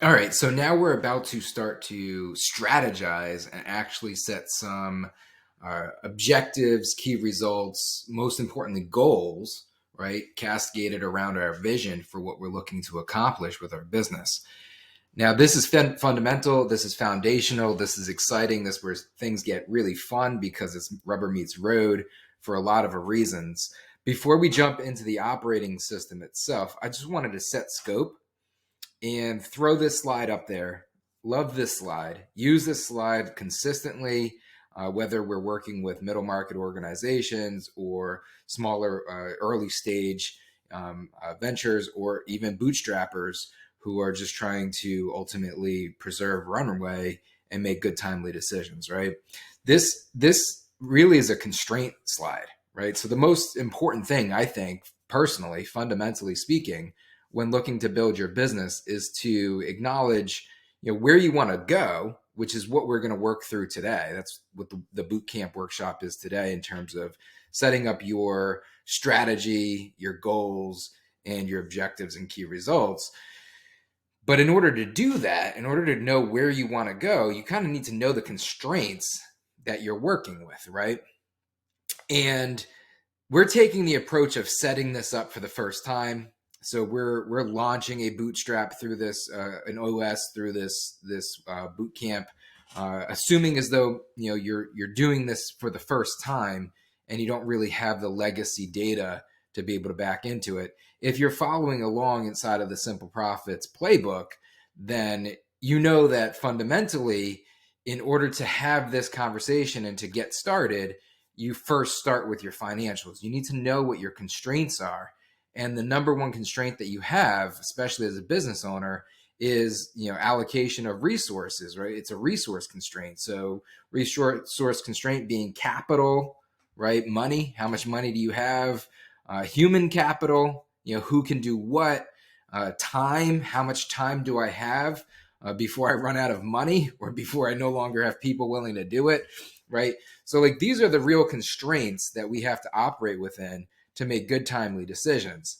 All right, so now we're about to start to strategize and actually set some objectives, key results, most importantly, goals, right? Cascaded around our vision for what we're looking to accomplish with our business. Now, this is fundamental. This is foundational. This is exciting. This is where things get really fun because it's rubber meets road for a lot of reasons. Before we jump into the operating system itself, I just wanted to set scope and throw this slide up there. Love this slide. Use this slide consistently, whether we're working with middle market organizations or smaller early stage ventures, or even bootstrappers who are just trying to ultimately preserve runway and make good timely decisions, right? This really is a constraint slide, right? So the most important thing, I think, personally, fundamentally speaking, when looking to build your business is to acknowledge, where you want to go, which is what we're going to work through today. That's what the boot camp workshop is today, in terms of setting up your strategy, your goals, and your objectives and key results. But in order to do that, in order to know where you want to go, you kind of need to know the constraints that you're working with, right? And we're taking the approach of setting this up for the first time. So we're launching a bootstrap through this, an OS through this boot camp, assuming as though you're doing this for the first time and you don't really have the legacy data to be able to back into it. If you're following along inside of the Simple Profits playbook, then you know that fundamentally, in order to have this conversation and to get started, you first start with your financials. You need to know what your constraints are. And the number one constraint that you have, especially as a business owner, is allocation of resources, right? It's a resource constraint. So resource constraint being capital, right? Money, how much money do you have? Human capital, who can do what? Time, how much time do I have before I run out of money, or before I no longer have people willing to do it, right? So these are the real constraints that we have to operate within to make good, timely decisions.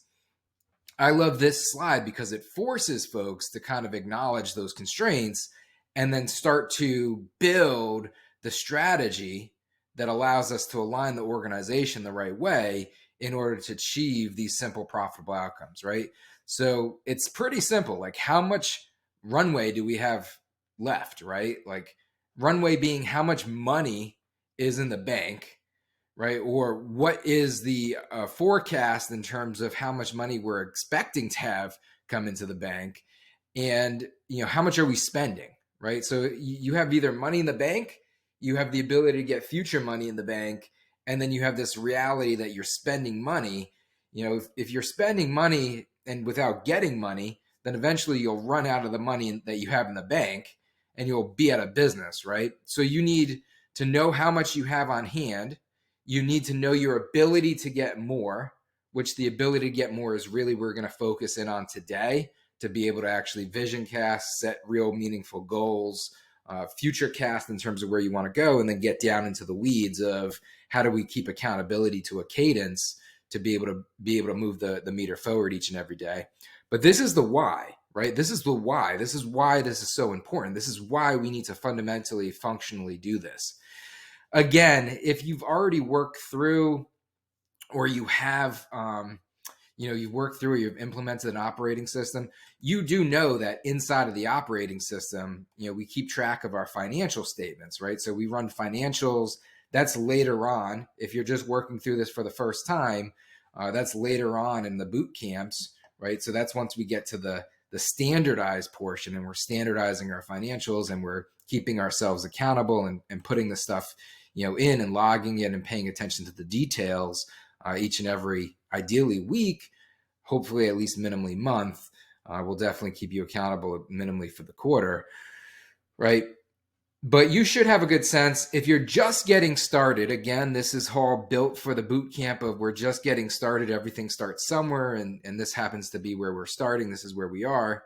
I love this slide because it forces folks to kind of acknowledge those constraints and then start to build the strategy that allows us to align the organization the right way in order to achieve these simple, profitable outcomes, right? So it's pretty simple. Like, how much runway do we have left, right? Like, runway being how much money is in the bank, right? Or what is the forecast in terms of how much money we're expecting to have come into the bank, and how much are we spending, right? So you have either money in the bank, you have the ability to get future money in the bank, and then you have this reality that you're spending money. If you're spending money and without getting money, then eventually you'll run out of the money that you have in the bank and you'll be out of business, right? So you need to know how much you have on hand. You need to know your ability to get more, which the ability to get more is really we're going to focus in on today, to be able to actually vision cast, set real meaningful goals, future cast in terms of where you want to go, and then get down into the weeds of how do we keep accountability to a cadence to be able to move the meter forward each and every day. But this is the why, right? This is the why. This is why this is so important. This is why we need to fundamentally, functionally do this. Again, if you've already worked through, or you have, you've worked through, or you've implemented an operating system, you do know that inside of the operating system, we keep track of our financial statements, right? So we run financials. That's later on. If you're just working through this for the first time, that's later on in the boot camps, right? So that's once we get to the standardized portion, and we're standardizing our financials, and we're keeping ourselves accountable, and putting the stuff in and logging it and paying attention to the details each and every, ideally week, hopefully at least minimally month. We'll definitely keep you accountable minimally for the quarter, right? But you should have a good sense if you're just getting started. Again, this is all built for the boot camp of we're just getting started. Everything starts somewhere, and this happens to be where we're starting. This is where we are.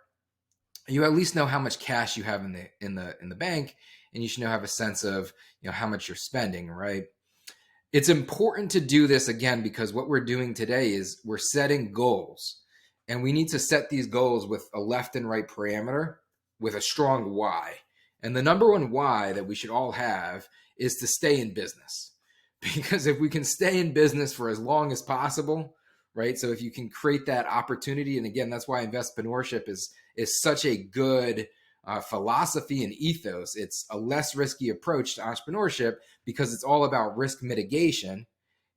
You at least know how much cash you have in the bank, and you should have a sense of how much you're spending, right? It's important to do this again because what we're doing today is we're setting goals, and we need to set these goals with a left and right parameter. with a strong why. And the number one why that we should all have is to stay in business. Because if we can stay in business for as long as possible, right? So if you can create that opportunity, and again, that's why entrepreneurship is such a good philosophy and ethos. It's a less risky approach to entrepreneurship because it's all about risk mitigation.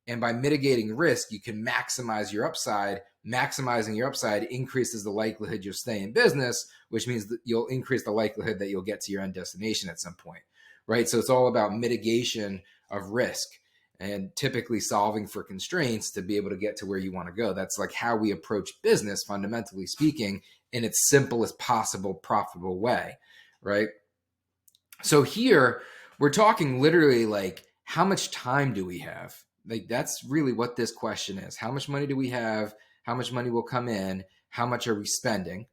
And by mitigating risk, you can maximize your upside. Maximizing your upside increases the likelihood you'll stay in business, which means that you'll increase the likelihood that you'll get to your end destination at some point, right? So it's all about mitigation of risk and typically solving for constraints to be able to get to where you want to go. That's like how we approach business, fundamentally speaking, in its simplest possible profitable way, right? So here we're talking literally like, how much time do we have? Like, that's really what this question is. How much money do we have? How much money will come in? How much are we spending?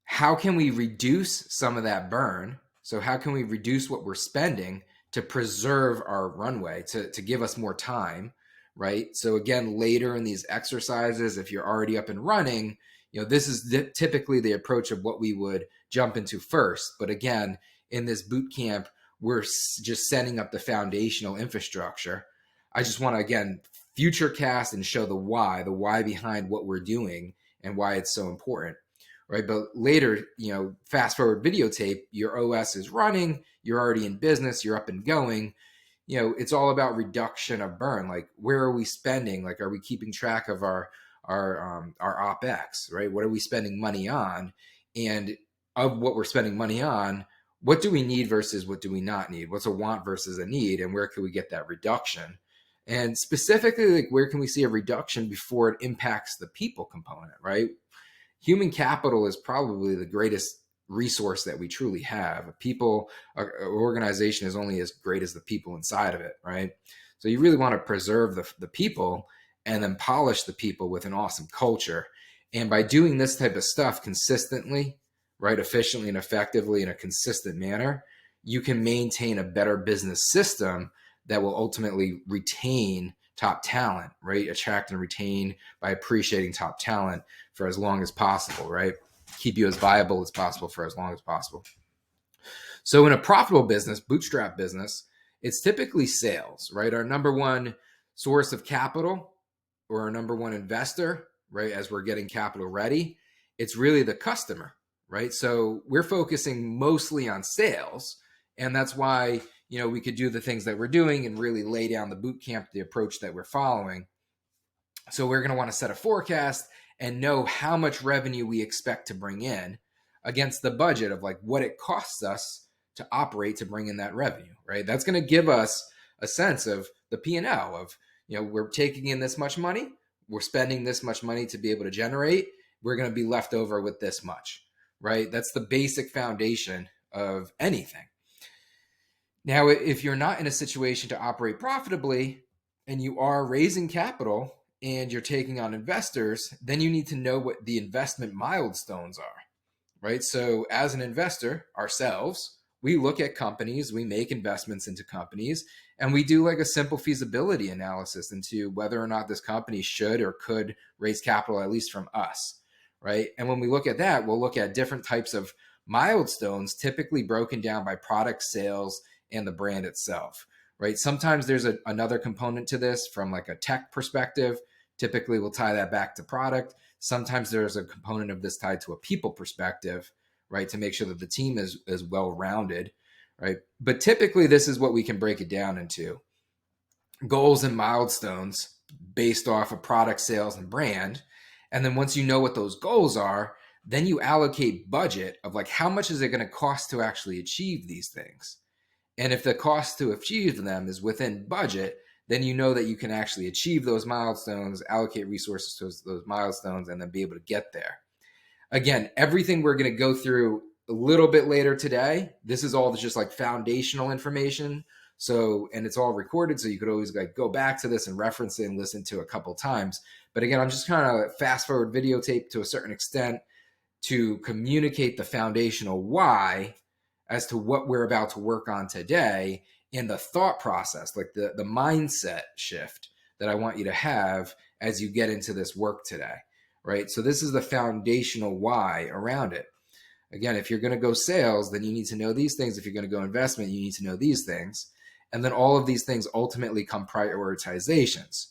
How can we reduce some of that burn? So how can we reduce what we're spending to preserve our runway, to give us more time, right? So again, later in these exercises, if you're already up and running, this is typically the approach of what we would jump into first. But again, in this boot camp, we're just setting up the foundational infrastructure. I just want to, again, future cast and show the why behind what we're doing and why it's so important, right? But later, fast forward videotape, your OS is running, you're already in business, you're up and going. It's all about reduction of burn. Like, where are we spending? Like, are we keeping track of our OpEx, right? What are we spending money on? And of what we're spending money on, what do we need versus what do we not need? What's a want versus a need? And where can we get that reduction? And specifically, like, where can we see a reduction before it impacts the people component, right? Human capital is probably the greatest resource that we truly have. An organization is only as great as the people inside of it, right? So you really want to preserve the people and then polish the people with an awesome culture. And by doing this type of stuff consistently, right, efficiently and effectively in a consistent manner, you can maintain a better business system that will ultimately retain top talent, right? Attract and retain by appreciating top talent for as long as possible, right? Keep you as viable as possible for as long as possible. So in a profitable business, bootstrap business, it's typically sales, right? Our number one source of capital, or our number one investor, right? As we're getting capital ready, it's really the customer, right? So we're focusing mostly on sales. And that's why, we could do the things that we're doing and really lay down the boot camp, the approach that we're following. So we're going to want to set a forecast and know how much revenue we expect to bring in against the budget of like what it costs us to operate to bring in that revenue, right? That's going to give us a sense of the P&L of, we're taking in this much money, we're spending this much money to be able to generate, we're going to be left over with this much, right? That's the basic foundation of anything. Now, if you're not in a situation to operate profitably and you are raising capital and you're taking on investors, then you need to know what the investment milestones are, right? So as an investor ourselves, we look at companies, we make investments into companies, and we do like a simple feasibility analysis into whether or not this company should or could raise capital, at least from us, right? And when we look at that, we'll look at different types of milestones, typically broken down by product sales and the brand itself, right? Sometimes there's another component to this from like a tech perspective. Typically, we'll tie that back to product. Sometimes there's a component of this tied to a people perspective, right? To make sure that the team is well-rounded, right? But typically, this is what we can break it down into. Goals and milestones based off of product sales and brand. And then once you know what those goals are, then you allocate budget of like, how much is it going to cost to actually achieve these things? And if the cost to achieve them is within budget, then you know that you can actually achieve those milestones, allocate resources to those milestones, and then be able to get there. Again, everything we're going to go through a little bit later today, this is all just like foundational information. So, and it's all recorded, so you could always like go back to this and reference it and listen to it a couple times. But again, I'm just kind of fast forward videotape to a certain extent to communicate the foundational why as to what we're about to work on today in the thought process, like the mindset shift that I want you to have as you get into this work today. right? So this is the foundational why around it. Again, if you're going to go sales, then you need to know these things. If you're going to go investment, you need to know these things. And then all of these things ultimately come prioritizations.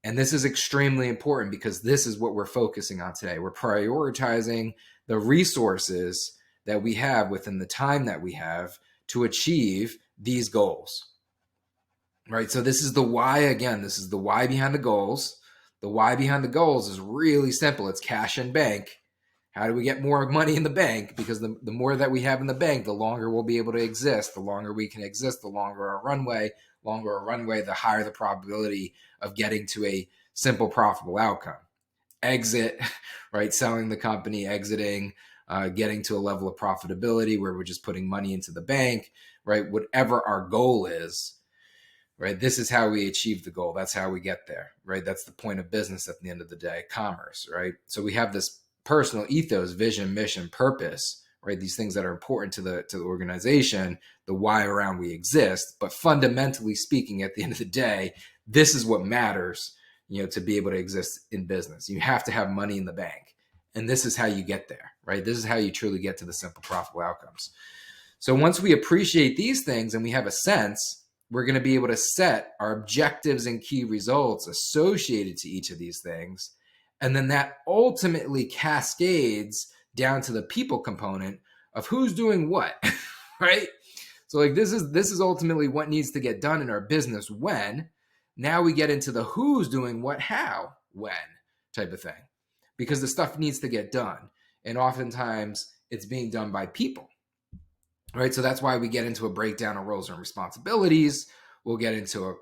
And this is extremely important because this is what we're focusing on today. We're prioritizing the resources that we have within the time that we have to achieve these goals, right? So this is the why. Again, this is the why behind the goals. The why behind the goals is really simple. It's cash in bank. How do we get more money in the bank? Because the more that we have in the bank, the longer we'll be able to exist. The longer we can exist, the longer our runway, the higher the probability of getting to a simple, profitable outcome. Exit, right? Selling the company, exiting, getting to a level of profitability where we're just putting money into the bank, right? Whatever our goal is, right? This is how we achieve the goal. That's how we get there, right? That's the point of business at the end of the day, commerce, right? So we have this personal ethos, vision, mission, purpose, right? These things that are important to the organization, the why around we exist. But fundamentally speaking, at the end of the day, this is what matters, to be able to exist in business. You have to have money in the bank. And this is how you get there, right? This is how you truly get to the simple, profitable outcomes. So once we appreciate these things and we have a sense, we're going to be able to set our objectives and key results associated to each of these things. And then that ultimately cascades down to the people component of who's doing what, right? So like this is ultimately what needs to get done in our business when. Now we get into the who's doing what, how, when type of thing. Because the stuff needs to get done. And oftentimes it's being done by people, right? So that's why we get into a breakdown of roles and responsibilities. We'll get into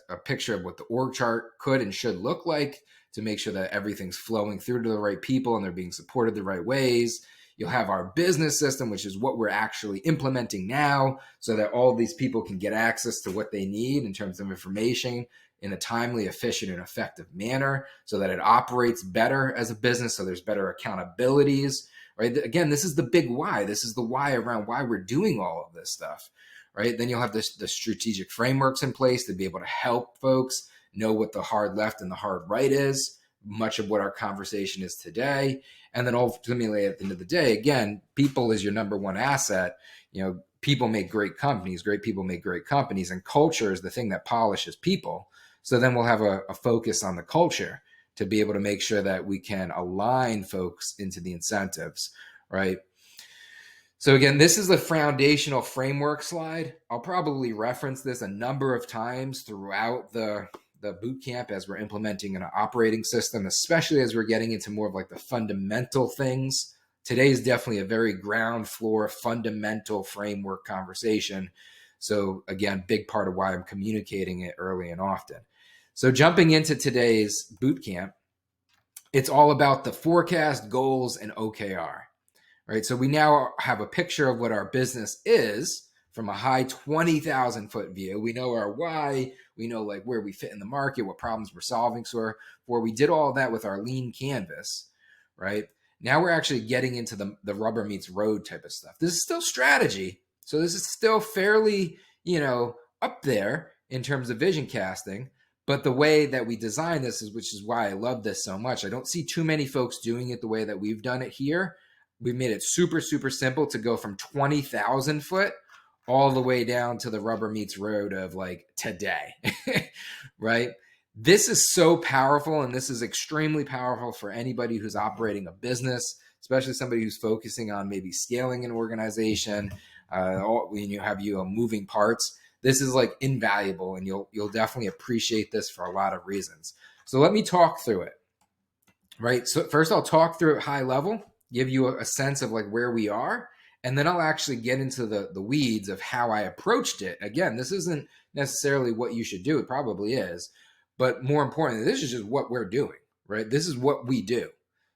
a picture of what the org chart could and should look like to make sure that everything's flowing through to the right people and they're being supported the right ways. You'll have our business system, which is what we're actually implementing now so that all of these people can get access to what they need in terms of information in a timely, efficient, and effective manner so that it operates better as a business, so there's better accountabilities, right? Again, this is the big why. This is the why around why we're doing all of this stuff, right? Then you'll have the strategic frameworks in place to be able to help folks know what the hard left and the hard right is, much of what our conversation is today. And then ultimately at the end of the day, again, people is your number one asset. People make great companies, great people make great companies, and culture is the thing that polishes people. So then we'll have a focus on the culture to be able to make sure that we can align folks into the incentives, right? So again, this is the foundational framework slide. I'll probably reference this a number of times throughout the boot camp as we're implementing an operating system, especially as we're getting into more of like the fundamental things. Today is definitely a very ground floor, fundamental framework conversation. So again, big part of why I'm communicating it early and often. So jumping into today's boot camp, it's all about the forecast, goals, and OKR, right? So we now have a picture of what our business is from a high 20,000 foot view. We know our why, we know like where we fit in the market, what problems we're solving. So where we did all that with our lean canvas, right? Now we're actually getting into the rubber meets road type of stuff. This is still strategy. So this is still fairly, up there in terms of vision casting. But the way that we design this which is why I love this so much. I don't see too many folks doing it the way that we've done it here. We've made it super, super simple to go from 20,000 foot all the way down to the rubber meets road of like today, right? This is so powerful, and this is extremely powerful for anybody who's operating a business, especially somebody who's focusing on maybe scaling an organization, when you have moving parts. This is like invaluable, and you'll definitely appreciate this for a lot of reasons. So let me talk through it, right? So first I'll talk through it high level, give you a sense of like where we are, and then I'll actually get into the weeds of how I approached it. Again, this isn't necessarily what you should do. It probably is. But more importantly, this is just what we're doing, right? This is what we do.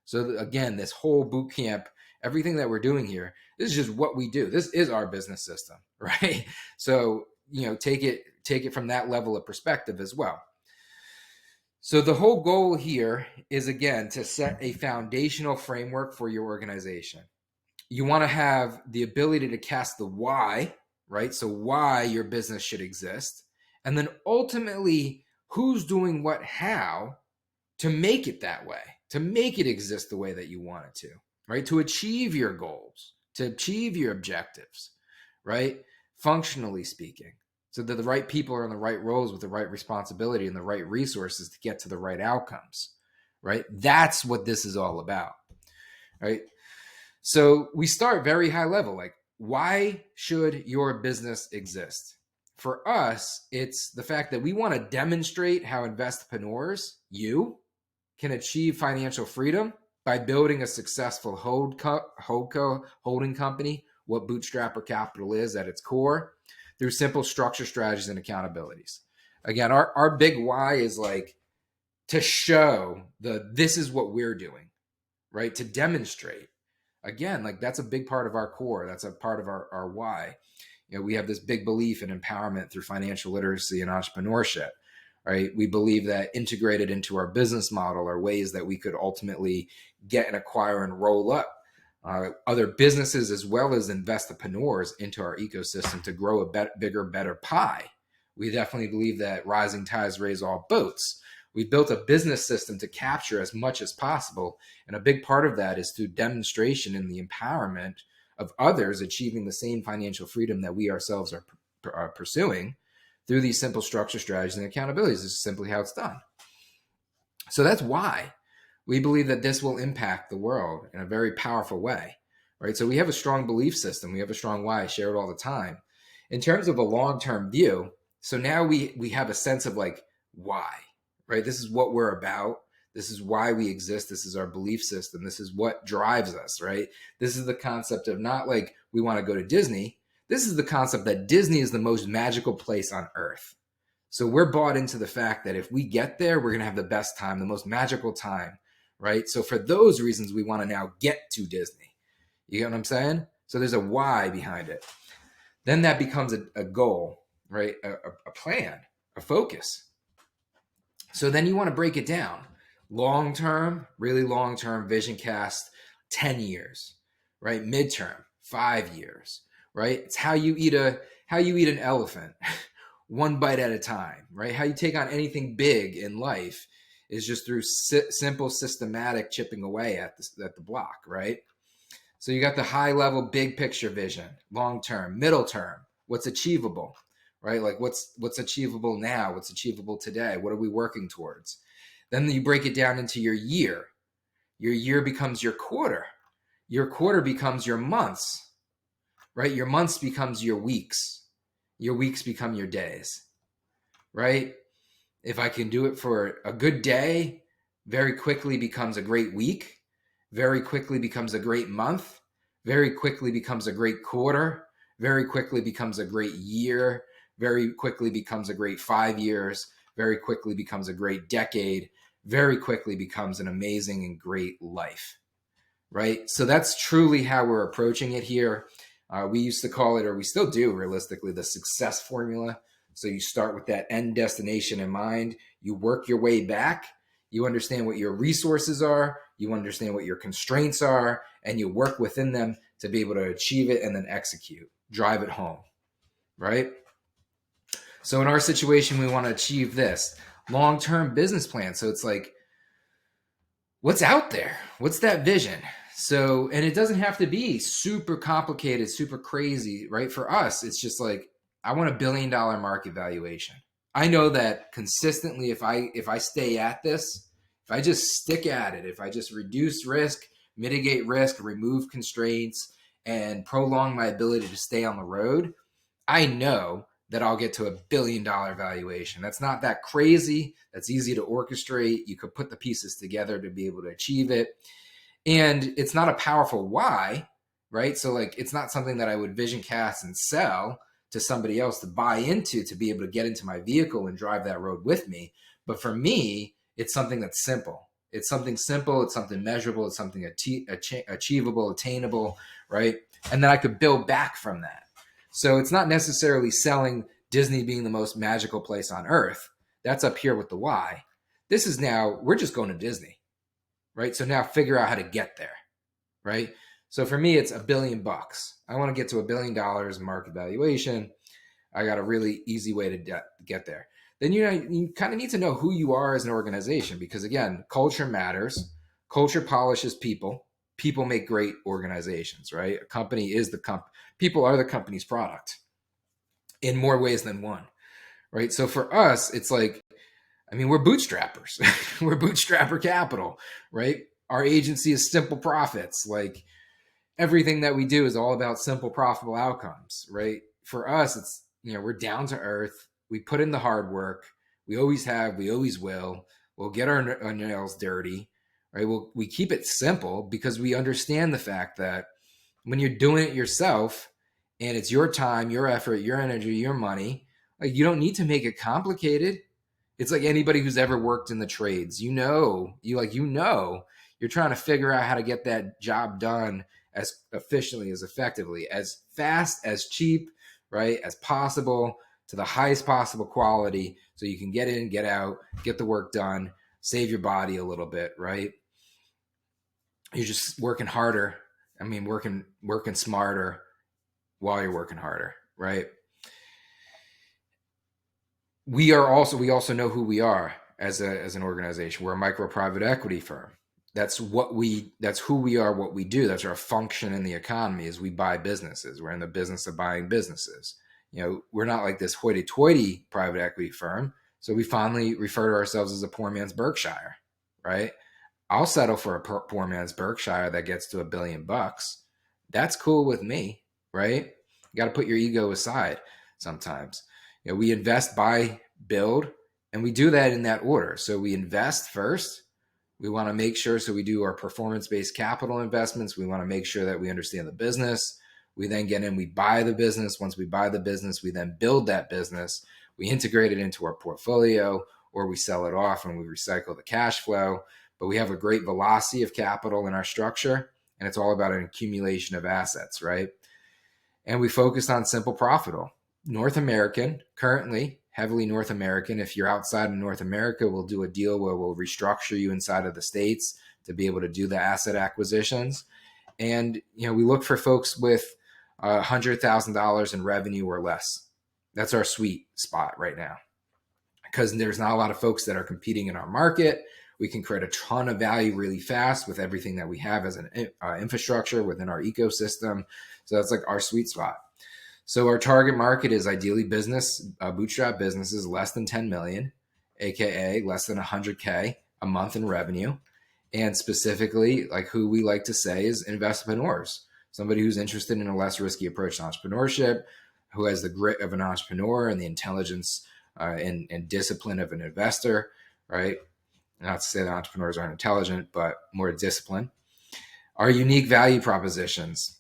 So again, this whole boot camp, everything that we're doing here, this is just what we do. This is our business system, right? So, take it from that level of perspective as well. So the whole goal here is, again, to set a foundational framework for your organization. You want to have the ability to cast the why, right? So why your business should exist. And then ultimately, who's doing what, how to make it that way, to make it exist the way that you want it to, right? To achieve your goals, to achieve your objectives, right? Functionally speaking, so that the right people are in the right roles with the right responsibility and the right resources to get to the right outcomes, right? That's what this is all about, right? So we start very high level, like, why should your business exist? For us, it's the fact that we want to demonstrate how investpreneurs, you, can achieve financial freedom by building a successful holdco, holding company, what bootstrapper capital is at its core, through simple structure, strategies, and accountabilities. Again, our big why is like to show this is what we're doing, right? To demonstrate. Again, like that's a big part of our core. That's a part of our why. We have this big belief in empowerment through financial literacy and entrepreneurship, right? We believe that integrated into our business model are ways that we could ultimately get and acquire and roll up other businesses as well as investpreneurs into our ecosystem to grow a bigger, better pie. We definitely believe that rising tides raise all boats. We've built a business system to capture as much as possible. And a big part of that is through demonstration and the empowerment of others achieving the same financial freedom that we ourselves are pursuing through these simple structure, strategies, and accountabilities. This is simply how it's done. So that's why we believe that this will impact the world in a very powerful way, right? So we have a strong belief system. We have a strong why. I share it all the time. In terms of a long-term view, so now we have a sense of like why, right? This is what we're about. This is why we exist. This is our belief system. This is what drives us, right? This is the concept of not like we want to go to Disney. This is the concept that Disney is the most magical place on earth. So we're bought into the fact that if we get there, we're going to have the best time, the most magical time, right? So for those reasons, we want to now get to Disney. You get what I'm saying? So there's a why behind it. Then that becomes a goal, right? A plan, a focus. So then you want to break it down. Long-term, really long-term vision cast, 10 years, right? Midterm, 5 years, right? It's how you eat an elephant, one bite at a time, right? How you take on anything big in life is just through simple, systematic chipping away at the block, right? So you got the high level, big picture vision, long-term, middle term, what's achievable, right? Like what's achievable now, what's achievable today, what are we working towards? Then you break it down into your year. Your year becomes your quarter. Your quarter becomes your months, right? Your months becomes your weeks. Your weeks become your days, right? If I can do it for a good day, very quickly becomes a great week, very quickly becomes a great month, very quickly becomes a great quarter, very quickly becomes a great year, very quickly becomes a great 5 years, very quickly becomes a great decade, very quickly becomes an amazing and great life, right? So that's truly how we're approaching it here. We used to call it, or we still do realistically, the success formula. So you start with that end destination in mind, you work your way back, you understand what your resources are, you understand what your constraints are, and you work within them to be able to achieve it and then execute, drive it home, right? So in our situation, we want to achieve this long-term business plan. So it's like, what's out there? What's that vision? So, and it doesn't have to be super complicated, super crazy, right? For us, it's just like, I want $1 billion market valuation. I know that consistently, if I stay at this, if I just stick at it, if I just reduce risk, mitigate risk, remove constraints, and prolong my ability to stay on the road, I know that I'll get to $1 billion valuation. That's not that crazy. That's easy to orchestrate. You could put the pieces together to be able to achieve it. And it's not a powerful why, right? So like, it's not something that I would vision cast and sell to somebody else to buy into, to be able to get into my vehicle and drive that road with me. But for me, it's something that's simple. It's something simple. It's something measurable. It's something achievable, attainable, right? And then I could build back from that. So it's not necessarily selling Disney being the most magical place on earth. That's up here with the why. This is now, we're just going to Disney, right? So now figure out how to get there, right? So for me, it's $1 billion. I want to get to $1 billion market valuation. I got a really easy way to get there. Then you kind of need to know who you are as an organization, because again, culture matters. Culture polishes people. People make great organizations, right? A company is people are the company's product in more ways than one, right? So for us, it's like, I mean, we're bootstrappers. We're bootstrapper capital, right? Our agency is simple profits. Like everything that we do is all about simple, profitable outcomes, right? For us, it's, we're down to earth. We put in the hard work. We always have, we always will. We'll get our nails dirty, right? We keep it simple because we understand the fact that when you're doing it yourself and it's your time, your effort, your energy, your money, like you don't need to make it complicated. It's like anybody who's ever worked in the trades, you're trying to figure out how to get that job done as efficiently, as effectively, as fast, as cheap, right, as possible, to the highest possible quality, so you can get in, get out, get the work done, save your body a little bit, right? You're just working harder. I mean, working smarter while you're working harder, right? We also know who we are as an organization. We're a micro private equity firm. That's who we are, what we do. That's our function in the economy is we buy businesses. We're in the business of buying businesses. We're not like this hoity-toity private equity firm. So we fondly refer to ourselves as a poor man's Berkshire, right? I'll settle for a poor man's Berkshire that gets to $1 billion. That's cool with me, right? You got to put your ego aside sometimes. We invest, buy, build, and we do that in that order. So we invest first. We want to make sure, so we do our performance-based capital investments. We want to make sure that we understand the business. We then get in, we buy the business. Once we buy the business, we then build that business. We integrate it into our portfolio, or we sell it off and we recycle the cash flow. But we have a great velocity of capital in our structure, and it's all about an accumulation of assets, right? And we focused on simple, profitable. North American, currently heavily North American. If you're outside of North America, we'll do a deal where we'll restructure you inside of the States to be able to do the asset acquisitions. And, we look for folks with $100,000 in revenue or less. That's our sweet spot right now, because there's not a lot of folks that are competing in our market. We can create a ton of value really fast with everything that we have as an infrastructure within our ecosystem. So that's like our sweet spot. So our target market is ideally bootstrap businesses less than 10 million, AKA less than 100K a month in revenue. And specifically, like who we like to say is investpreneurs, somebody who's interested in a less risky approach to entrepreneurship, who has the grit of an entrepreneur and the intelligence and discipline of an investor, right? Not to say that entrepreneurs aren't intelligent, but more discipline. Our unique value propositions.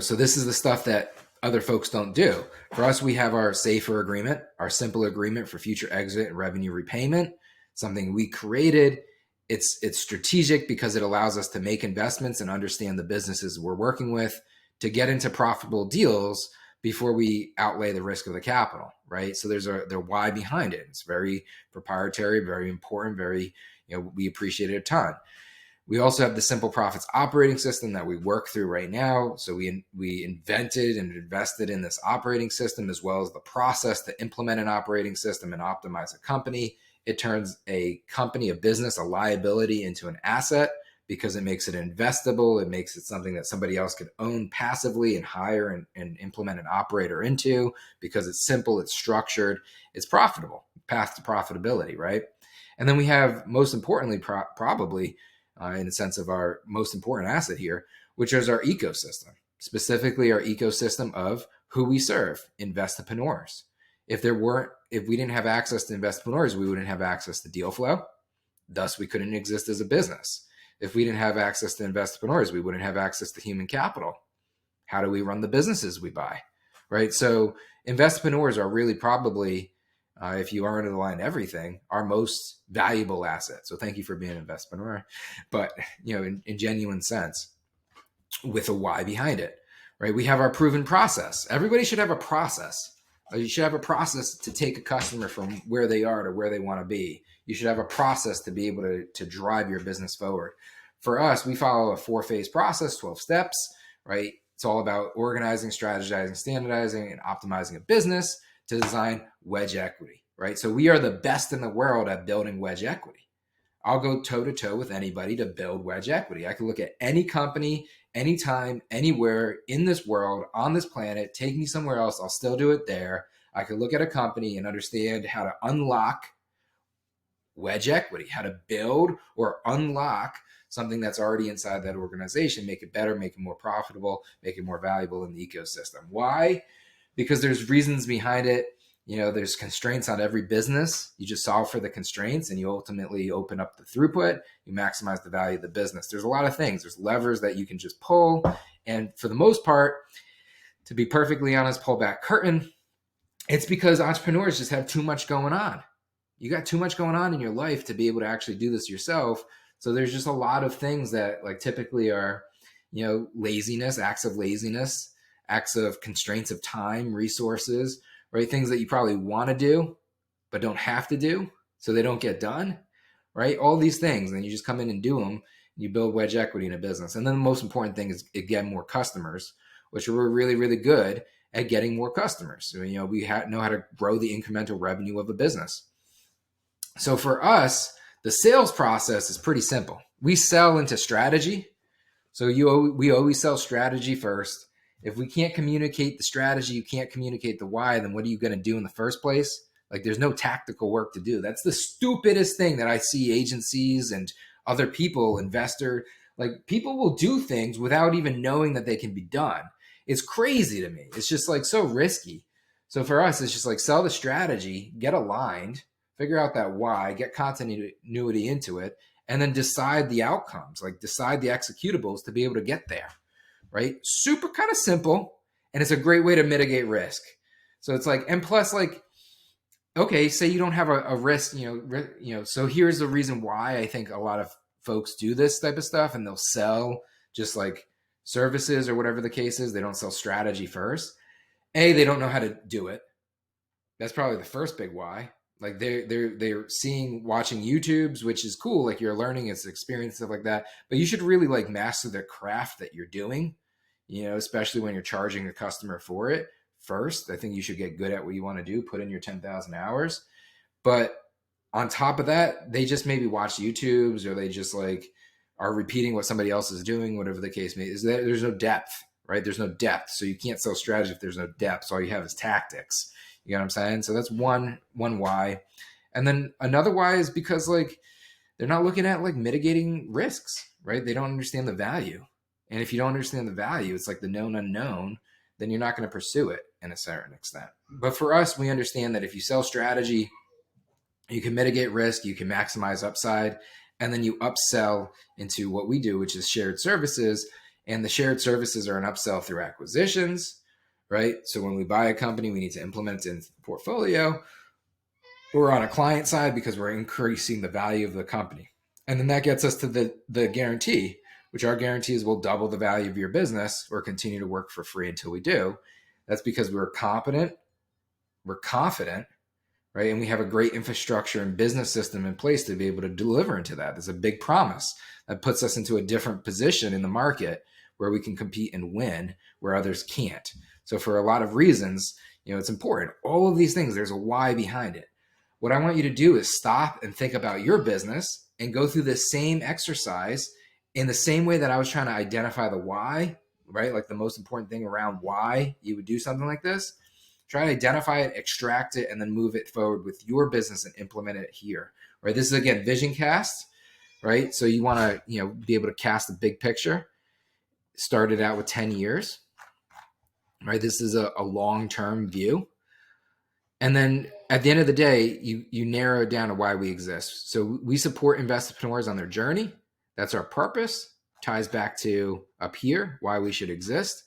So this is the stuff that other folks don't do. For us, we have our safer agreement, our simple agreement for future exit and revenue repayment, something we created. It's strategic because it allows us to make investments and understand the businesses we're working with to get into profitable deals before we outlay the risk of the capital, right? So there's the why behind it. It's very proprietary, very important, we appreciate it a ton. We also have the Simple Profits operating system that we work through right now. So we invented and invested in this operating system, as well as the process to implement an operating system and optimize a company. It turns a company, a business, a liability into an asset because it makes it investable. It makes it something that somebody else could own passively and hire and implement an operator into, because it's simple, it's structured, it's profitable, path to profitability, right? And then we have, most importantly, probably in the sense of our most important asset here, which is our ecosystem, specifically our ecosystem of who we serve, investpreneurs. If we didn't have access to investpreneurs, we wouldn't have access to deal flow. Thus, we couldn't exist as a business. If we didn't have access to investpreneurs, we wouldn't have access to human capital. How do we run the businesses we buy, right? So investpreneurs are really probably, if you are into the line everything, our most valuable asset. So thank you for being an investpreneur, but in genuine sense, with a why behind it, right? We have our proven process. Everybody should have a process. You should have a process to take a customer from where they are to where they want to be. You should have a process to be able to drive your business forward. For us, we follow a 4-phase process, 12 steps, right? It's all about organizing, strategizing, standardizing, and optimizing a business to design wedge equity, right? So we are the best in the world at building wedge equity, I'll go toe to toe with anybody to build wedge equity. I can look at any company, anytime, anywhere in this world, on this planet, take me somewhere else. I'll still do it there. I can look at a company and understand how to unlock wedge equity, how to build or unlock something that's already inside that organization, make it better, make it more profitable, make it more valuable in the ecosystem. Why? Because there's reasons behind it. There's constraints on every business. You just solve for the constraints and you ultimately open up the throughput. You maximize the value of the business. There's a lot of things. There's levers that you can just pull. And for the most part, to be perfectly honest, pull back curtain, it's because entrepreneurs just have too much going on. You got too much going on in your life to be able to actually do this yourself. So there's just a lot of things that like typically are, laziness, acts of constraints of time, resources, right? Things that you probably want to do, but don't have to do, so they don't get done, right? All these things, and you just come in and do them, and you build wedge equity in a business. And then the most important thing is get more customers, which we're really, really good at getting more customers. So, we know how to grow the incremental revenue of a business. So for us, the sales process is pretty simple. We sell into strategy. So we always sell strategy first. If we can't communicate the strategy, you can't communicate the why, then what are you going to do in the first place? Like there's no tactical work to do. That's the stupidest thing that I see agencies and other people, like people will do things without even knowing that they can be done. It's crazy to me. It's just like so risky. So for us, it's just like sell the strategy, get aligned, figure out that why, get continuity into it, and then decide the outcomes, like decide the executables to be able to get there, right? Super kind of simple, and it's a great way to mitigate risk. So it's like, and plus like, okay, say you don't have a risk, so here's the reason why I think a lot of folks do this type of stuff, and they'll sell just like services or whatever the case is. They don't sell strategy first. They don't know how to do it. That's probably the first big why. Like they're watching YouTubes, which is cool. Like you're learning, it's experience, stuff like that. But you should really like master the craft that you're doing, especially when you're charging a customer for it first. I think you should get good at what you want to do, put in your 10,000 hours. But on top of that, they just maybe watch YouTubes, or they just like are repeating what somebody else is doing, whatever the case may be. There's no depth, right? There's no depth. So you can't sell strategy if there's no depth. So all you have is tactics. You know what I'm saying? So that's one why. And then another why is because like they're not looking at like mitigating risks, right? They don't understand the value. And if you don't understand the value, it's like the known unknown, then you're not going to pursue it in a certain extent. But for us, we understand that if you sell strategy, you can mitigate risk, you can maximize upside, and then you upsell into what we do, which is shared services. And the shared services are an upsell through acquisitions, right? So when we buy a company, we need to implement it into the portfolio. We're on a client side because we're increasing the value of the company. And then that gets us to the guarantee, which our guarantee is we'll double the value of your business or continue to work for free until we do. That's because we're competent, we're confident, right? And we have a great infrastructure and business system in place to be able to deliver into that. There's a big promise that puts us into a different position in the market where we can compete and win where others can't. So for a lot of reasons, it's important. All of these things, there's a why behind it. What I want you to do is stop and think about your business and go through the same exercise in the same way that I was trying to identify the why, right? Like the most important thing around why you would do something like this. Try to identify it, extract it, and then move it forward with your business and implement it here, right? This is, again, vision cast, right? So you want to, be able to cast a big picture. Started out with 10 years, right? This is a long-term view. And then at the end of the day, you narrow it down to why we exist. So we support investors on their journey. That's our purpose. Ties back to up here, why we should exist.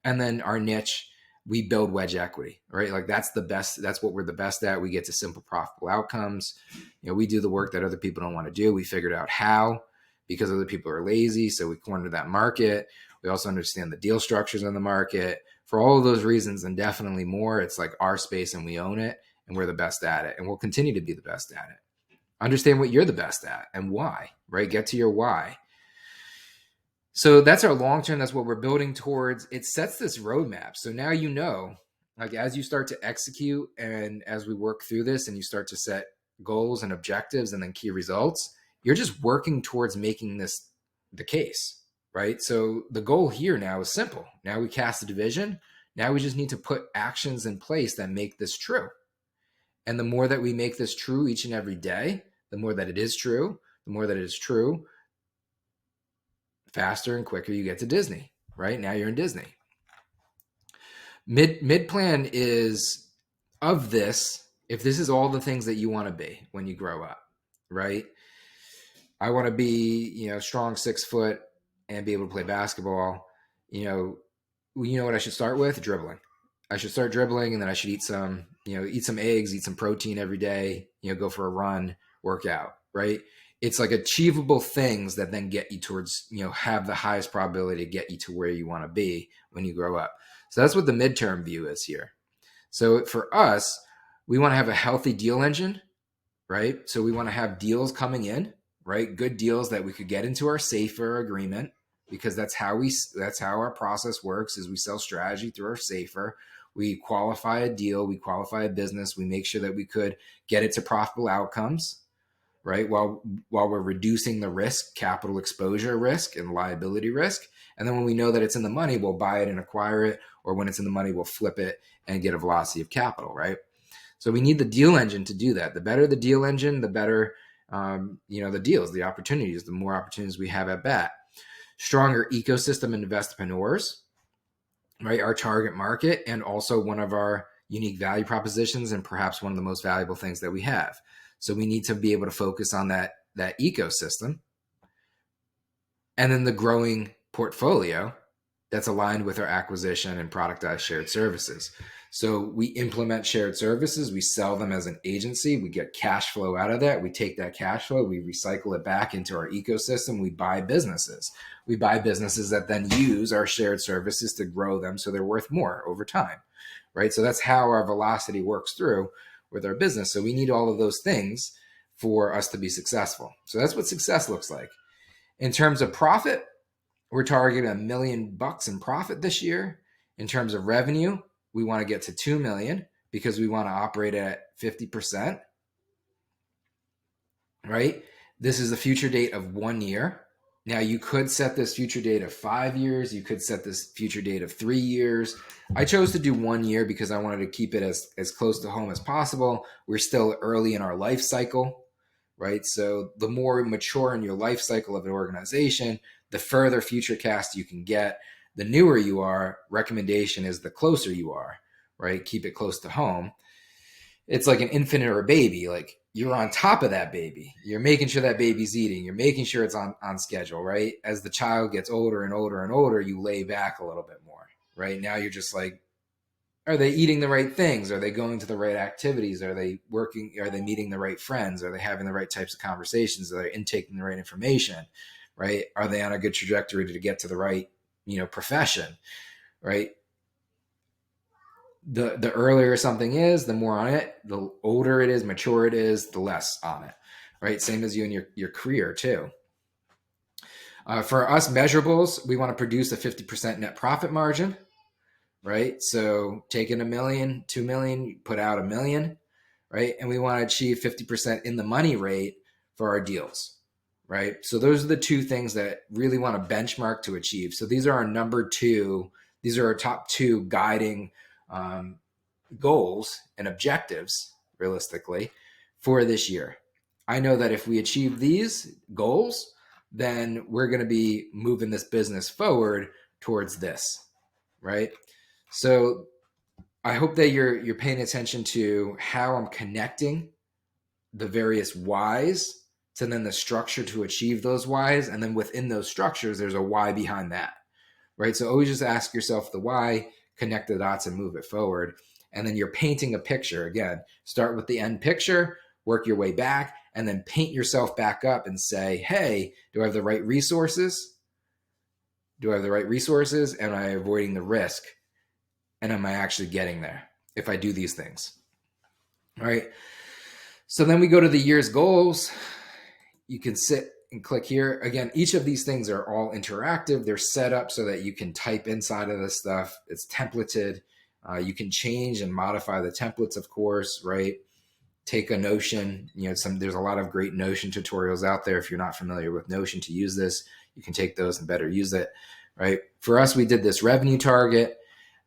And then our niche, we build wedge equity, right? Like that's the best. That's what we're the best at. We get to simple, profitable outcomes. We do the work that other people don't want to do. We figured out how, because other people are lazy. So we corner that market. We also understand the deal structures in the market. For all of those reasons and definitely more, it's like our space and we own it and we're the best at it. And we'll continue to be the best at it. Understand what you're the best at and why, right? Get to your why. So that's our long term. That's what we're building towards. It sets this roadmap. So now like as you start to execute and as we work through this and you start to set goals and objectives and then key results, You're just working towards making this the case, right? So the goal here now is simple. Now we cast a division. Now we just need to put actions in place that make this true. And the more that we make this true each and every day, the more that it is true, the more that it is true, faster and quicker you get to Disney, right? Now you're in Disney. Mid plan is of this, if this is all the things that you want to be when you grow up, right? I want to be, strong 6 foot and be able to play basketball. You know what I should start with? Dribbling. I should start dribbling, and then I should eat some eggs, eat some protein every day, go for a run, work out, right? It's like achievable things that then get you towards, have the highest probability to get you to where you want to be when you grow up. So that's what the midterm view is here. So for us, we want to have a healthy deal engine, right? So we want to have deals coming in, right? Good deals that we could get into our SAFER agreement, because that's how our process works, is we sell strategy through our SAFER. We qualify a deal, we qualify a business, we make sure that we could get it to profitable outcomes, right? While we're reducing the risk, capital exposure risk and liability risk. And then when we know that it's in the money, we'll buy it and acquire it, or when it's in the money, we'll flip it and get a velocity of capital, right? So we need the deal engine to do that. The better the deal engine, the better, the deals, the opportunities, the more opportunities we have at bat. Stronger ecosystem and investpreneurs, right? Our target market, and also one of our unique value propositions, and perhaps one of the most valuable things that we have. So we need to be able to focus on that ecosystem, and then the growing portfolio that's aligned with our acquisition and productized shared services. So we implement shared services, we sell them as an agency, we get cash flow out of that, we take that cash flow, we recycle it back into our ecosystem, we buy businesses. We buy businesses that then use our shared services to grow them so they're worth more over time, right? So that's how our velocity works through with our business. So we need all of those things for us to be successful. So that's what success looks like. In terms of profit, we're targeting $1 million in profit this year. In terms of revenue, we want to get to 2 million because we want to operate at 50%, right? This is a future date of 1 year. Now you could set this future date of 5 years. You could set this future date of 3 years. I chose to do 1 year because I wanted to keep it as close to home as possible. We're still early in our life cycle, right? So the more mature in your life cycle of an organization, the further future cast you can get. The newer you are, recommendation is the closer you are, right? Keep it close to home. It's like an infant or a baby. Like, you're on top of that baby. You're making sure that baby's eating. You're making sure it's on schedule, right? As the child gets older and older and older, you lay back a little bit more, right? Now you're just like, are they eating the right things? Are they going to the right activities? Are they working? Are they meeting the right friends? Are they having the right types of conversations? Are they intaking the right information, right? Are they on a good trajectory to get to the right, profession, right? The earlier something is, the more on it. The older it is, mature it is, the less on it, right? Same as you in your career too. For us measurables, we want to produce a 50% net profit margin, right? So taking $1 million, 2 million, put out $1 million, right? And we want to achieve 50% in the money rate for our deals, right? So those are the two things that really want to benchmark to achieve. So these are our these are our top 2 guiding goals and objectives, realistically, for this year. I know that if we achieve these goals, then we're going to be moving this business forward towards this, right? So I hope that you're paying attention to how I'm connecting the various whys to then the structure to achieve those whys. And then within those structures, there's a why behind that, right? So always just ask yourself the why, connect the dots and move it forward. And then you're painting a picture. Again, start with the end picture, work your way back, and then paint yourself back up and say, hey, do I have the right resources? Do I have the right resources? Am I avoiding the risk? And am I actually getting there if I do these things? All right. So then we go to the year's goals. You can sit and click here. Again, each of these things are all interactive. They're set up so that you can type inside of this stuff. It's templated. You can change and modify the templates, of course, right? take a Notion, there's a lot of great Notion tutorials out there. If you're not familiar with Notion to use this, you can take those and better use it, right? For us, we did this revenue target.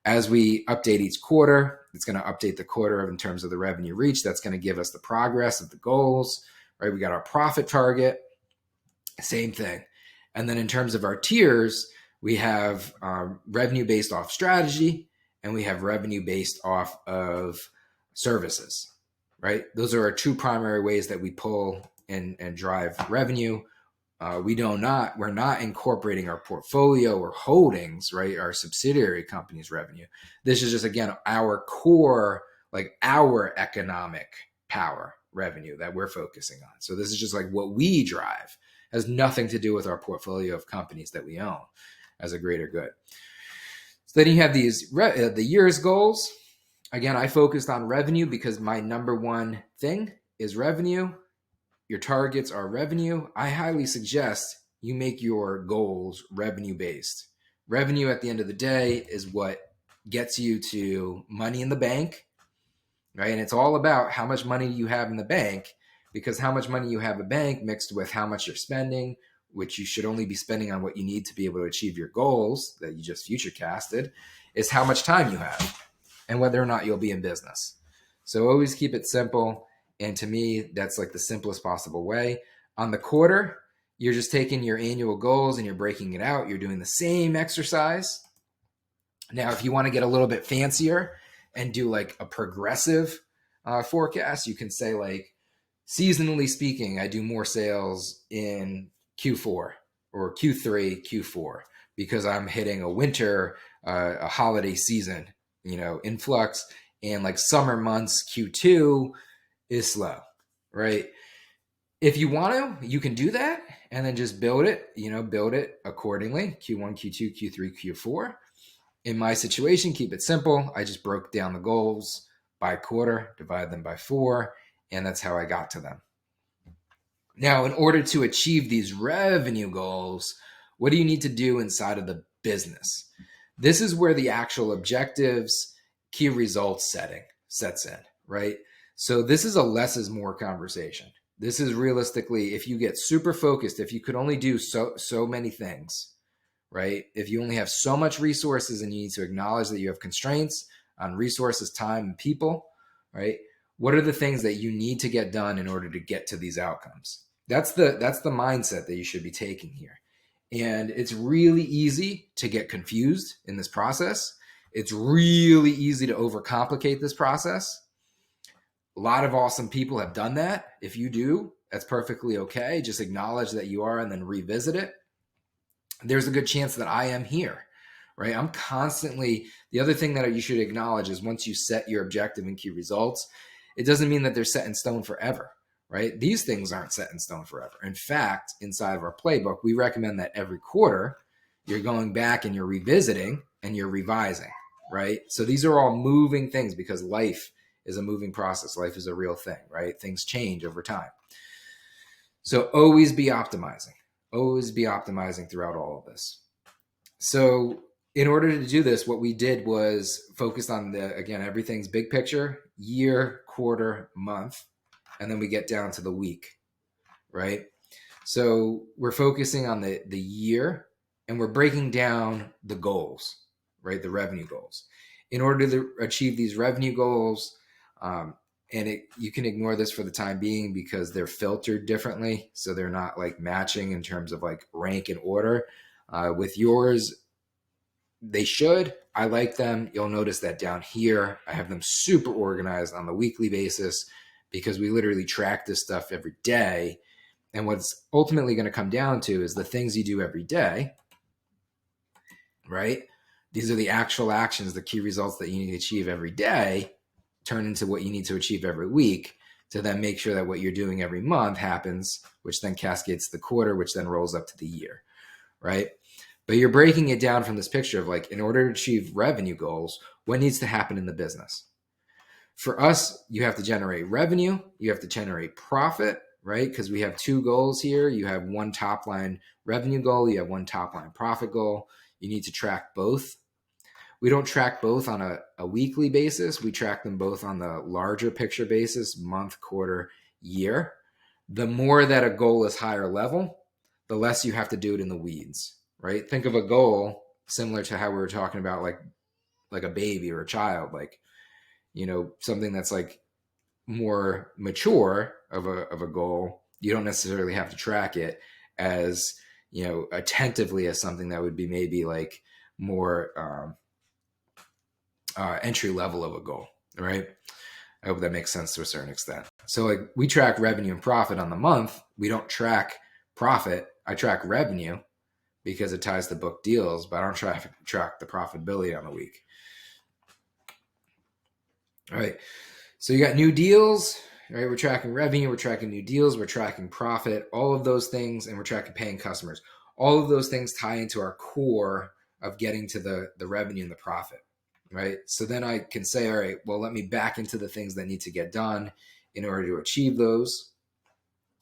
As we update each quarter, it's going to update the quarter in terms of the revenue reach. That's going to give us the progress of the goals, right? We got our profit target, same thing. And then in terms of our tiers, we have revenue based off strategy, and we have revenue based off of services, right? Those are our two primary ways that we pull and drive revenue. We're not incorporating our portfolio or holdings, right? Our subsidiary company's revenue. This is just, again, our core, like our economic power revenue that we're focusing on. So this is just like what we drive. It has nothing to do with our portfolio of companies that we own as a greater good. So then you have the year's goals. Again, I focused on revenue because my number one thing is revenue. Your targets are revenue. I highly suggest you make your goals revenue based. Revenue at the end of the day is what gets you to money in the bank, right? And it's all about how much money you have in the bank, because how much money you have in the bank mixed with how much you're spending, which you should only be spending on what you need to be able to achieve your goals that you just future casted, is how much time you have and whether or not you'll be in business. So always keep it simple. And to me, that's like the simplest possible way. On the quarter, you're just taking your annual goals and you're breaking it out. You're doing the same exercise. Now, if you want to get a little bit fancier and do like a progressive forecast, you can say like, seasonally speaking, I do more sales in Q4 or Q3, Q4, because I'm hitting a winter, a holiday season, influx, and like summer months, Q2 is slow, right? If you want to, you can do that and then just build it accordingly. Q1, Q2, Q3, Q4. In my situation, keep it simple. I just broke down the goals by quarter, divide them by 4, and that's how I got to them. Now, in order to achieve these revenue goals, what do you need to do inside of the business? This is where the actual objectives, key results setting sets in, right? So this is a less is more conversation. This is realistically, if you get super focused, if you could only do so many things, right? If you only have so much resources and you need to acknowledge that you have constraints on resources, time, and people, right? What are the things that you need to get done in order to get to these outcomes? That's the mindset that you should be taking here. And it's really easy to get confused in this process. It's really easy to overcomplicate this process. A lot of awesome people have done that. If you do, that's perfectly okay. Just acknowledge that you are and then revisit it. There's a good chance that I am here, right? I'm constantly, the other thing that you should acknowledge is once you set your objective and key results, it doesn't mean that they're set in stone forever, right? These things aren't set in stone forever. In fact, inside of our playbook, we recommend that every quarter you're going back and you're revisiting and you're revising, right? So these are all moving things because life is a moving process. Life is a real thing, right? Things change over time. So always be optimizing throughout all of this. So in order to do this, what we did was focused on everything's big picture, year, quarter, month, and then we get down to the week, right? So we're focusing on the year and we're breaking down the goals, right? The revenue goals. In order to achieve these revenue goals, you can ignore this for the time being because they're filtered differently. So they're not like matching in terms of like rank and order. With yours, they should. I like them. You'll notice that down here, I have them super organized on the weekly basis because we literally track this stuff every day. And what's ultimately going to come down to is the things you do every day, right? These are the actual actions, the key results that you need to achieve every day turn into what you need to achieve every week to then make sure that what you're doing every month happens, which then cascades to the quarter, which then rolls up to the year, right? But you're breaking it down from this picture of like, in order to achieve revenue goals, what needs to happen in the business? For us, you have to generate revenue, you have to generate profit, right? Because we have two goals here. You have one top line revenue goal, you have one top line profit goal. You need to track both. We don't track both on a weekly basis. We track them both on the larger picture basis, month, quarter, year. The more that a goal is higher level, the less you have to do it in the weeds, right? Think of a goal similar to how we were talking about like a baby or a child, like, something that's like more mature of a goal. You don't necessarily have to track it as, attentively as something that would be maybe like more entry level of a goal, right? I hope that makes sense to a certain extent. So like we track revenue and profit on the month. We don't track profit. I track revenue because it ties to book deals, but I don't track the profitability on the week. All right. So you got new deals, right? We're tracking revenue, we're tracking new deals, we're tracking profit, all of those things, and we're tracking paying customers. All of those things tie into our core of getting to the revenue and the profit, right? So then I can say, all right, well, let me back into the things that need to get done in order to achieve those.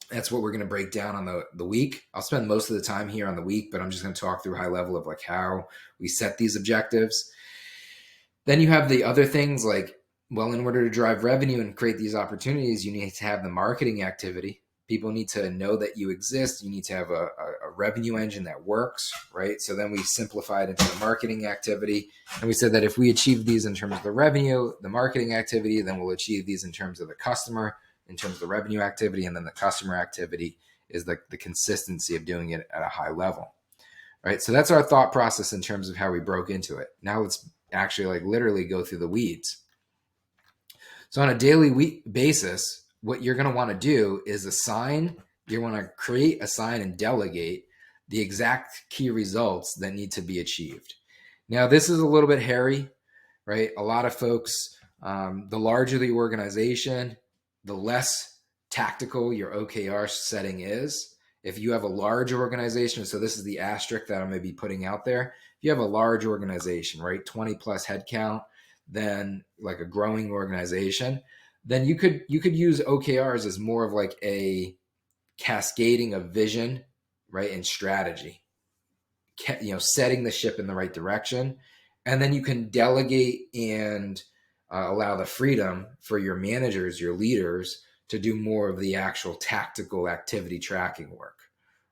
That's what we're going to break down on the week. I'll spend most of the time here on the week, but I'm just going to talk through high level of like how we set these objectives. Then you have the other things like, well, in order to drive revenue and create these opportunities, you need to have the marketing activity. People need to know that you exist. You need to have a revenue engine that works, right? So then we simplified into the marketing activity. And we said that if we achieve these in terms of the revenue, the marketing activity, then we'll achieve these in terms of the customer, in terms of the revenue activity, and then the customer activity is the consistency of doing it at a high level, right? So that's our thought process in terms of how we broke into it. Now let's actually like literally go through the weeds. So on a daily basis, what you're going to want to do is you want to create, assign, and delegate the exact key results that need to be achieved. Now, this is a little bit hairy, right? A lot of folks, the larger the organization, the less tactical your OKR setting is. If you have a large organization, so this is the asterisk that I'm going to be putting out there. If you have a large organization, right, 20 plus headcount, then like a growing organization, then you could use OKRs as more of like a cascading of vision, right, and strategy, setting the ship in the right direction. And then you can delegate and allow the freedom for your managers, your leaders, to do more of the actual tactical activity tracking work,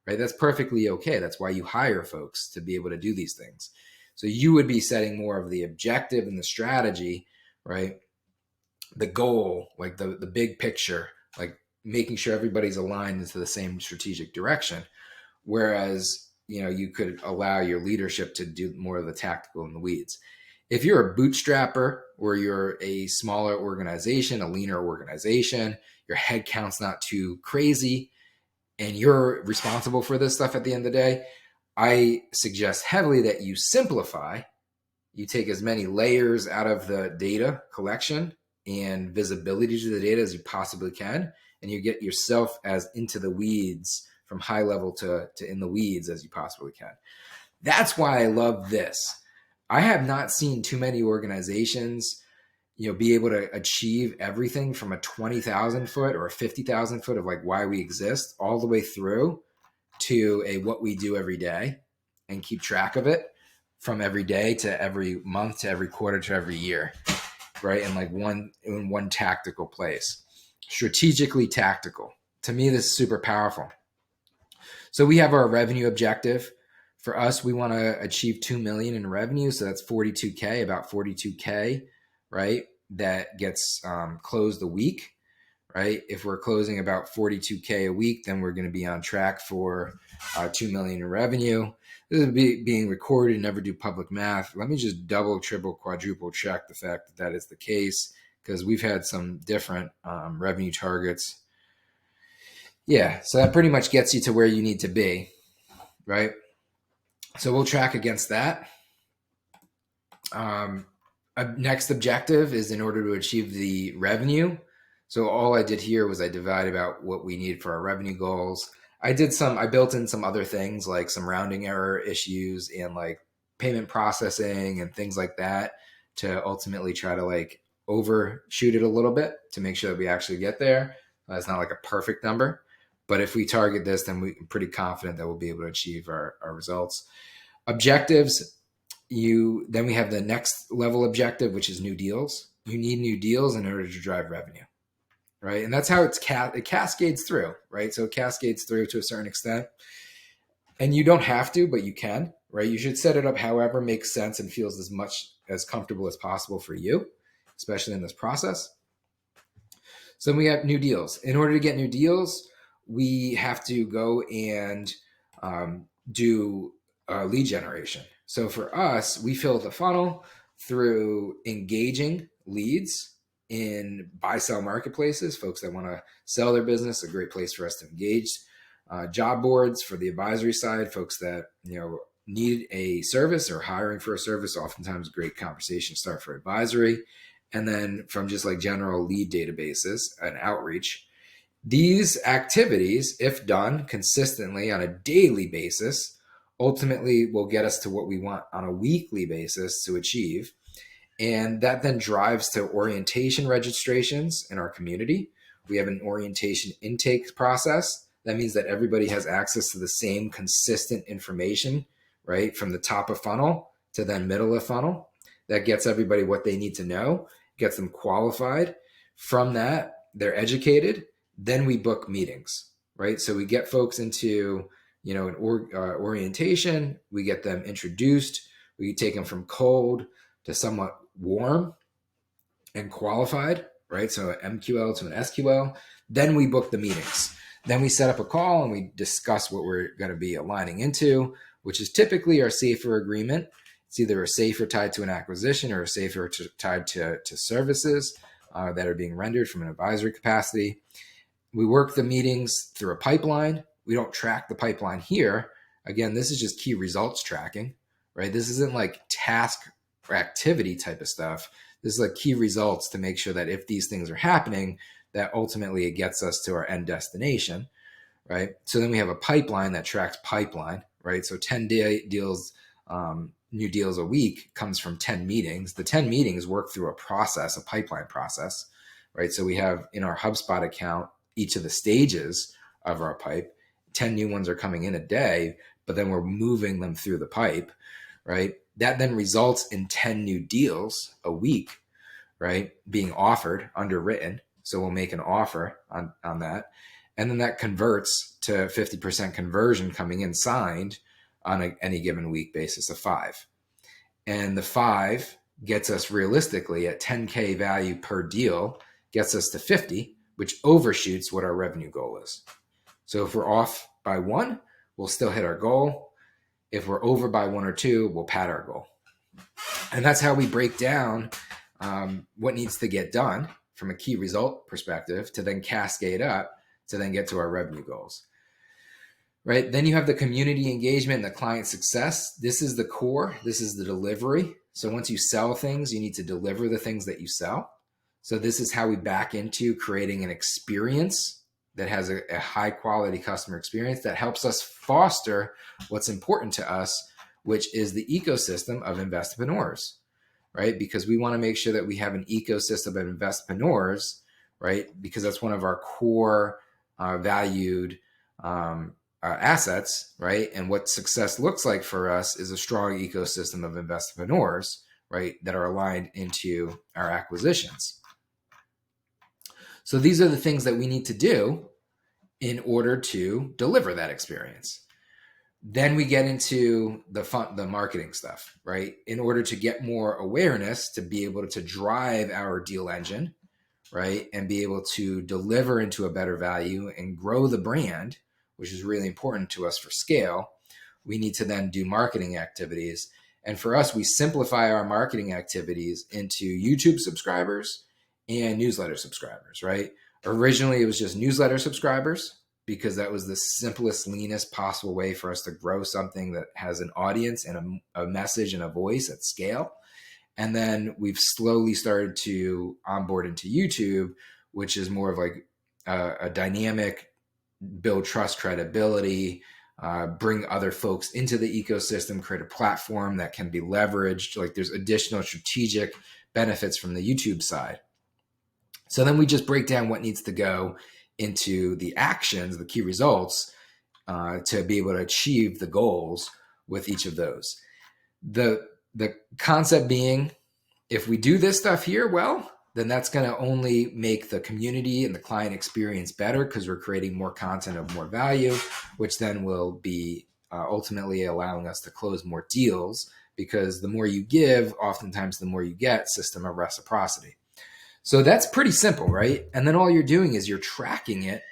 right? That's perfectly okay. That's why you hire folks to be able to do these things. So you would be setting more of the objective and the strategy, right? The goal, like the big picture, like making sure everybody's aligned into the same strategic direction. Whereas, you could allow your leadership to do more of the tactical in the weeds. If you're a bootstrapper or you're a smaller organization, a leaner organization, your headcount's not too crazy, and you're responsible for this stuff at the end of the day, I suggest heavily that you simplify. You take as many layers out of the data collection and visibility to the data as you possibly can, and you get yourself as into the weeds from high level to in the weeds as you possibly can. That's why I love this. I have not seen too many organizations, be able to achieve everything from a 20,000 foot or a 50,000 foot of like why we exist all the way through to a what we do every day and keep track of it from every day to every month to every quarter to every year, right? And like in one tactical place, strategically tactical. To me, this is super powerful. So we have our revenue objective. For us, we want to achieve 2 million in revenue. So that's 42K, about 42K, right? That gets closed a week, right? If we're closing about 42K a week, then we're going to be on track for 2 million in revenue. This is being recorded, never do public math. Let me just double, triple, quadruple check the fact that that is the case, because we've had some different revenue targets. Yeah, so that pretty much gets you to where you need to be, right? So we'll track against that. Next objective is in order to achieve the revenue. So all I did here was I divided out what we need for our revenue goals. I built in some other things like some rounding error issues and like payment processing and things like that to ultimately try to like overshoot it a little bit to make sure that we actually get there. It's not like a perfect number, but if we target this, then we're pretty confident that we'll be able to achieve our results. Objectives. then we have the next level objective, which is new deals. You need new deals in order to drive revenue, right? And that's how it cascades through, right? So it cascades through to a certain extent. And you don't have to, but you can, right? You should set it up however makes sense and feels as much as comfortable as possible for you, especially in this process. So then we have new deals. In order to get new deals, we have to go and do lead generation. So for us, we fill the funnel through engaging leads in buy-sell marketplaces, folks that want to sell their business, a great place for us to engage. Job boards for the advisory side, folks that need a service or hiring for a service, oftentimes a great conversation start for advisory. And then from just like general lead databases and outreach. These activities, if done consistently on a daily basis, ultimately will get us to what we want on a weekly basis to achieve. And that then drives to orientation registrations in our community. We have an orientation intake process. That means that everybody has access to the same consistent information, right? From the top of funnel to then middle of funnel. That gets everybody what they need to know, gets them qualified. From that, they're educated. Then we book meetings, right? So we get folks into, an orientation. We get them introduced. We take them from cold to somewhat warm and qualified, right? So an MQL to an SQL. Then we book the meetings. Then we set up a call and we discuss what we're going to be aligning into, which is typically our SAFER agreement. It's either a SAFER tied to an acquisition or a SAFER tied to services that are being rendered from an advisory capacity. We work the meetings through a pipeline. We don't track the pipeline here. Again, this is just key results tracking, right? This isn't like task or activity type of stuff. This is like key results to make sure that if these things are happening, that ultimately it gets us to our end destination, right? So then we have a pipeline that tracks pipeline, right? So 10 deals, new deals a week comes from 10 meetings. The 10 meetings work through a process, a pipeline process, right? So we have in our HubSpot account, each of the stages of our pipe, 10 new ones are coming in a day, but then we're moving them through the pipe, right? That then results in 10 new deals a week, right? Being offered, underwritten. So we'll make an offer on that. And then that converts to 50% conversion coming in signed on any given week basis of 5. And the 5 gets us realistically at 10K value per deal, gets us to 50, which overshoots what our revenue goal is. So if we're off by 1, we'll still hit our goal. If we're over by 1 or 2, we'll pad our goal. And that's how we break down what needs to get done from a key result perspective to then cascade up to then get to our revenue goals, right? Then you have the community engagement and the client success. This is the core. This is the delivery. So once you sell things, you need to deliver the things that you sell. So this is how we back into creating an experience that has a high quality customer experience that helps us foster what's important to us, which is the ecosystem of investpreneurs, right? Because we want to make sure that we have an ecosystem of investpreneurs, right? Because that's one of our core valued assets, right? And what success looks like for us is a strong ecosystem of investpreneurs, right? That are aligned into our acquisitions. So these are the things that we need to do in order to deliver that experience. Then we get into the marketing stuff, right? In order to get more awareness, to be able to drive our deal engine, right? And be able to deliver into a better value and grow the brand, which is really important to us for scale, we need to then do marketing activities. And for us, we simplify our marketing activities into YouTube subscribers and newsletter subscribers, right? Originally, it was just newsletter subscribers because that was the simplest, leanest possible way for us to grow something that has an audience and a message and a voice at scale. And then we've slowly started to onboard into YouTube, which is more of like a dynamic, build trust, credibility, bring other folks into the ecosystem, create a platform that can be leveraged. Like there's additional strategic benefits from the YouTube side. So then we just break down what needs to go into the actions, the key results, to be able to achieve the goals with each of those. The the concept being, if we do this stuff here, well, then that's going to only make the community and the client experience better because we're creating more content of more value, which then will be ultimately allowing us to close more deals, because the more you give, oftentimes the more you get, system of reciprocity. So that's pretty simple, right? And then all you're doing is you're tracking it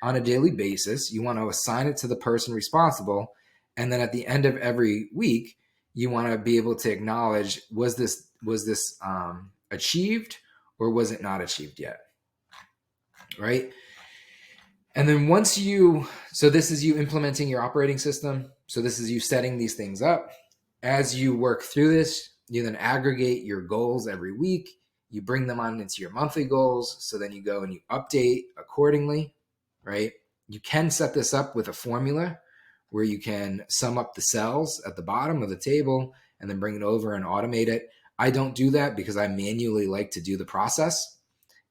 on a daily basis. You want to assign it to the person responsible. And then at the end of every week, you want to be able to acknowledge, was this achieved or was it not achieved yet? Right? And then so this is you implementing your operating system. So this is you setting these things up. As you work through this, you then aggregate your goals every week. You bring them on into your monthly goals. So then you go and you update accordingly, right? You can set this up with a formula where you can sum up the cells at the bottom of the table and then bring it over and automate it. I don't do that because I manually like to do the process.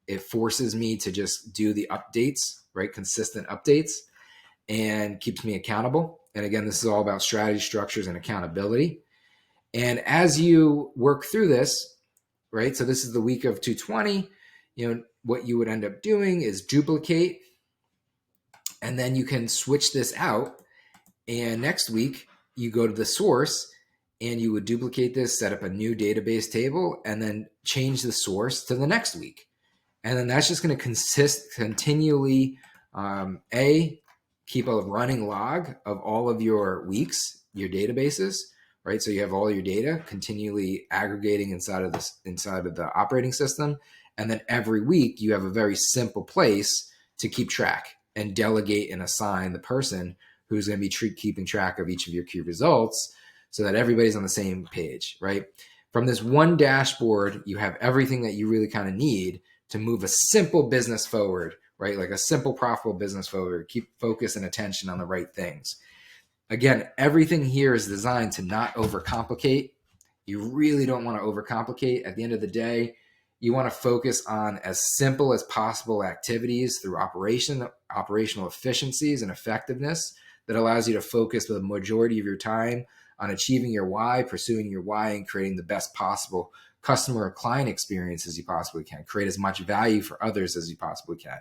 It forces me to just do the updates, right? Consistent updates, and keeps me accountable. And again, this is all about strategy, structures, and accountability. And as you work through this, right? So this is the week of 220. What you would end up doing is duplicate, and then you can switch this out. And next week, you go to the source and you would duplicate this, set up a new database table, and then change the source to the next week. And then that's just going to continually, keep a running log of all of your weeks, your databases, right? So you have all your data continually aggregating inside of the operating system. And then every week you have a very simple place to keep track and delegate and assign the person who's going to be keeping track of each of your key results, so that everybody's on the same page, right? From this one dashboard, you have everything that you really kind of need to move a simple business forward, right? Like a simple, profitable business forward. Keep focus and attention on the right things. Again, everything here is designed to not overcomplicate. You really don't want to overcomplicate. At the end of the day, you want to focus on as simple as possible activities through operational efficiencies and effectiveness that allows you to focus the majority of your time on achieving your why, pursuing your why, and creating the best possible customer or client experience as you possibly can. Create as much value for others as you possibly can.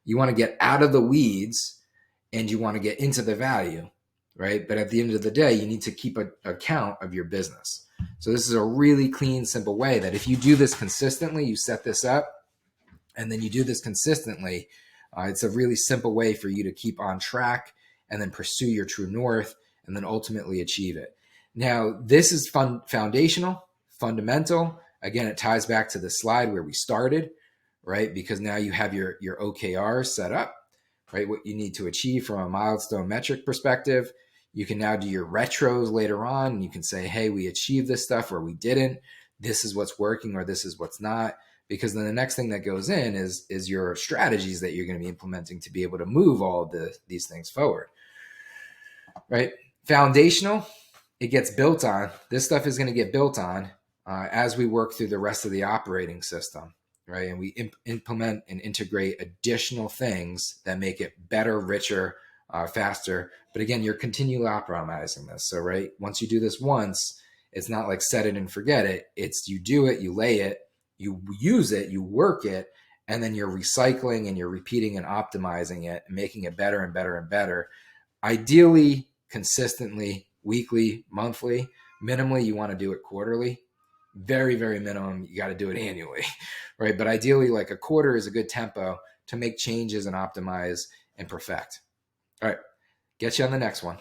You want to get out of the weeds and you want to get into the value, right? But at the end of the day, you need to keep an account of your business. So this is a really clean, simple way that if you do this consistently, you set this up and then you do this consistently, it's a really simple way for you to keep on track and then pursue your true north and then ultimately achieve it. Now, this is foundational, fundamental. Again, it ties back to the slide where we started, right? Because now you have your OKRs set up, right? What you need to achieve from a milestone metric perspective. You can now do your retros later on, and you can say, hey, we achieved this stuff or we didn't. This is what's working or this is what's not. Because then the next thing that goes in is your strategies that you're going to be implementing to be able to move all of these things forward, right? Foundational, it gets built on. This stuff is going to get built on as we work through the rest of the operating system, right? And we implement and integrate additional things that make it better, richer, faster. But again, you're continually optimizing this. So, right, once you do this once, it's not like set it and forget it. It's you do it, you lay it, you use it, you work it, and then you're recycling and you're repeating and optimizing it and making it better and better and better. Ideally, consistently, weekly, monthly. Minimally, you want to do it quarterly. Very, very minimum, you got to do it annually, right? But ideally, like a quarter is a good tempo to make changes and optimize and perfect. All right, get you on the next one.